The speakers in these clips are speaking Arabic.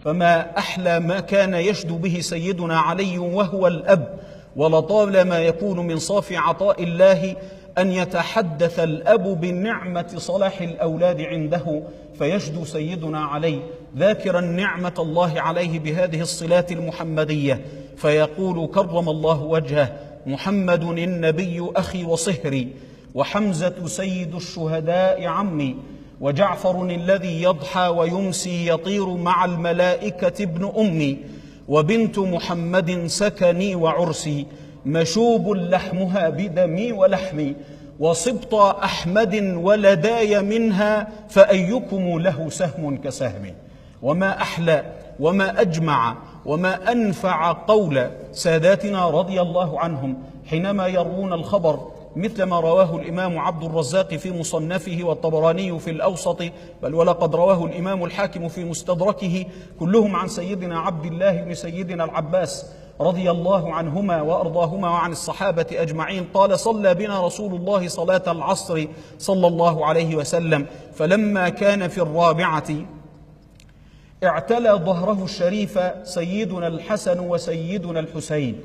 فما أحلى ما كان يشدو به سيدنا علي وهو الأب، ولطالما يكون من صافي عطاء الله أن يتحدث الأب بنعمة صلاح الأولاد عنده، فيشدو سيدنا علي ذاكرا نعمة الله عليه بهذه الصلات المحمدية، فيقول كرم الله وجهه: محمد النبي أخي وصهري، وحمزة سيد الشهداء عمي، وجعفر الذي يضحى ويمسي يطير مع الملائكة ابن أمي، وبنت محمد سكني وعرسي، مشوب لحمها بدمي ولحمي، وصبط أحمد ولداي منها، فأيكم له سهم كسهمي. وما أحلى وما أجمع وما أنفع قول ساداتنا رضي الله عنهم حينما يروون الخبر مثل ما رواه الإمام عبد الرزاق في مصنفه، والطبراني في الأوسط، بل ولقد رواه الإمام الحاكم في مستدركه، كلهم عن سيدنا عبد الله بن سيدنا العباس رضي الله عنهما وأرضاهما وعن الصحابة أجمعين، قال: صلى بنا رسول الله صلاة العصر صلى الله عليه وسلم، فلما كان في الرابعة اعتلى ظهره الشريف سيدنا الحسن وسيدنا الحسين،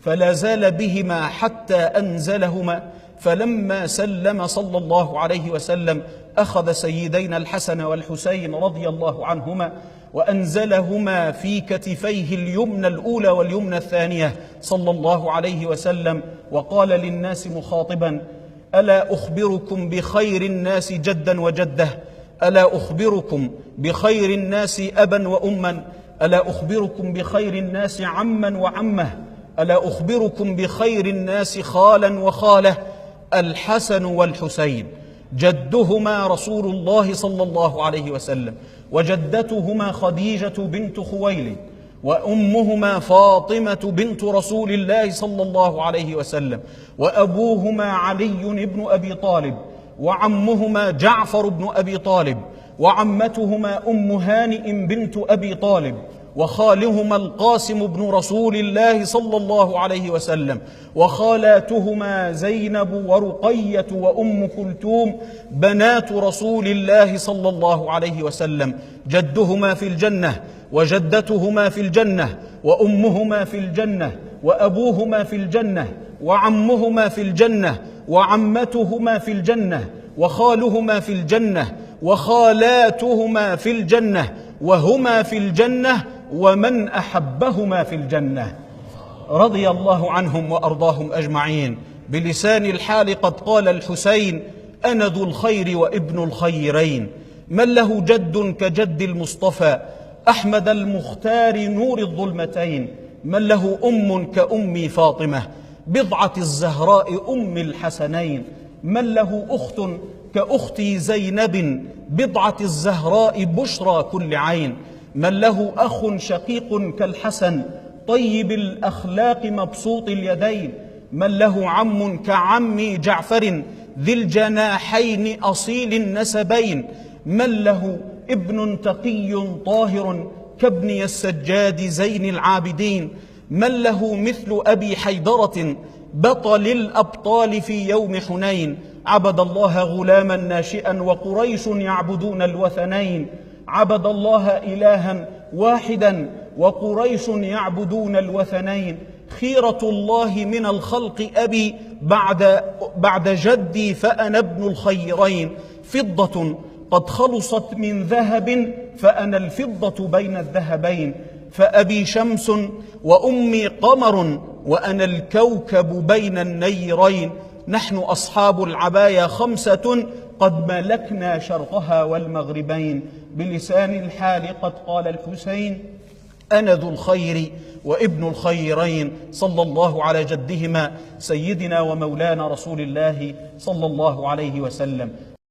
فلا زال بهما حتى أنزلهما، فلما سلم صلى الله عليه وسلم أخذ سيدينا الحسن والحسين رضي الله عنهما وأنزلهما في كتفيه اليمنى الأولى واليمنى الثانية صلى الله عليه وسلم، وقال للناس مخاطبا: ألا أخبركم بخير الناس جدا وجده؟ ألا أخبركم بخير الناس أبا وأما؟ ألا أخبركم بخير الناس عما وعمه؟ ألا أخبركم بخير الناس خالا وخاله؟ الحسن والحسين جدهما رسول الله صلى الله عليه وسلم، وجدتهما خديجة بنت خويلد، وأمهما فاطمة بنت رسول الله صلى الله عليه وسلم، وأبوهما علي بن أبي طالب، وعمهما جعفر بن أبي طالب، وعمتهما أم هانئ بنت أبي طالب، وخالهما القاسم بن رسول الله صلى الله عليه وسلم، وخالاتهما زينب ورقية وأم كلثوم بنات رسول الله صلى الله عليه وسلم، جدهما في الجنة، وجدتهما في الجنة، وأمهما في الجنة، وأبوهما في الجنة، وعمهما في الجنة، وعمتهما في الجنة، وخالهما في الجنة، وخالاتهما في الجنة، وهما في الجنة، ومن أحبهما في الجنة. رضي الله عنهم وأرضاهم أجمعين. بلسان الحال قد قال الحسين: أنا ذو الخير وابن الخيرين، من له جد كجد المصطفى أحمد المختار نور الظلمتين، من له أم كأمي فاطمة بضعة الزهراء أم الحسنين، من له أخت كأختي زينب بضعة الزهراء بشرى كل عين، من له أخ شقيق كالحسن طيب الأخلاق مبسوط اليدين، من له عم كعم جعفر ذي الجناحين أصيل النسبين، من له ابن تقي طاهر كابن السجاد زين العابدين، من له مثل أبي حيدرة بطل الأبطال في يوم حنين، عبد الله غلاما ناشئا وقريش يعبدون الوثنين، عبد الله إلها واحدا وقريش يعبدون الوثنين، خيرة الله من الخلق أبي بعد جدي فأنا ابن الخيرين، فضة قد خلصت من ذهب فأنا الفضة بين الذهبين، فأبي شمس وأمي قمر وأنا الكوكب بين النيرين، نحن أصحاب العبايا خمسة قد ملكنا شرقها والمغربين. بلسان الحال قد قال الحسين: أنا ذو الخير وابن الخيرين، صلى الله على جدهما سيدنا ومولانا رسول الله صلى الله عليه وسلم.